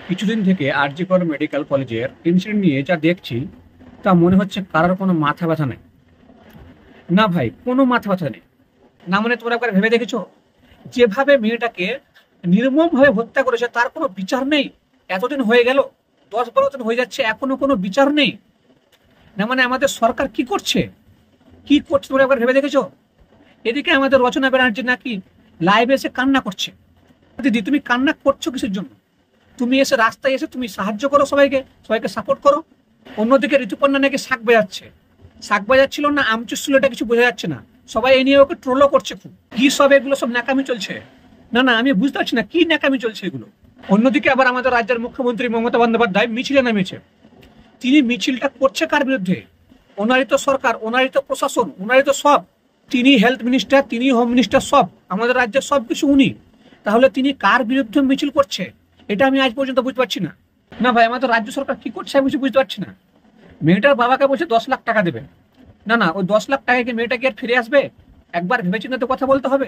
কিছুদিন থেকে আরজি কর মেডিকেল কলেজের ইনসিডেন্ট নিয়ে যা দেখছি তা মনে হচ্ছে কারোর কোনো মাথা ব্যথা নেই। না ভাই, কোনো মাথা ব্যথা নেই। না মানে তোমরা একবার ভেবে দেখেছো যেভাবে মেয়েটাকে নির্মমভাবে হত্যা করেছে তার কোনো বিচার নেই? এতদিন হয়ে গেল, 10-12 দিন হয়ে যাচ্ছে, এখনো কোনো বিচার নেই। না মানে আমাদের সরকার কি করছে, কি করছে তোমরা একবার ভেবে দেখেছো? এদিকে আমাদের রচনা ব্যানার্জি নাকি লাইভে এসে কান্না করছে। দিদি, তুমি কান্না করছো কিসের জন্য? তুমি এসে রাস্তায় এসে তুমি সাহায্য করো, সবাইকে সবাইকে সাপোর্ট করো। অন্যদিকে ঋতুপর্ণা নাকি শাক বাজাচ্ছে, শাক বাজাচ্ছিল না আমচুচ্ছিল, এটা কিছু বোঝা যাচ্ছে না। সবাই এ নিয়ে ওকে ট্রোলও করছে খুব। কি সব এগুলো সব ন্যাকামি চলছে? না না, আমি বুঝতে পারছি না কি ন্যাকামি চলছে এগুলো। অন্যদিকে আবার আমাদের রাজ্যের মুখ্যমন্ত্রী মমতা বন্দ্যোপাধ্যায় মিছিলে নেমেছে। তিনি মিছিলটা করছে কার বিরুদ্ধে? ওনারই তো সরকার, ওনারই তো প্রশাসন, ওনারই তো সব। তিনি হেলথ মিনিস্টার, তিনি হোম মিনিস্টার, সব আমাদের রাজ্যের সবকিছু উনি। তাহলে তিনি কার বিরুদ্ধে মিছিল করছে এটা আমি আজ পর্যন্ত বুঝতে পারছি না। না ভাই, আমাদের রাজ্য সরকার কি করছে আমি কিছু বুঝতে পারছি না। মেয়েটার বাবাকে বলছে 10 লাখ টাকা দেবে। না না, ওই 10 লাখ টাকা কি মেয়েটা কি আর ফিরে আসবে? একবার ভেবেচিন্তে তো কথা বলতে হবে।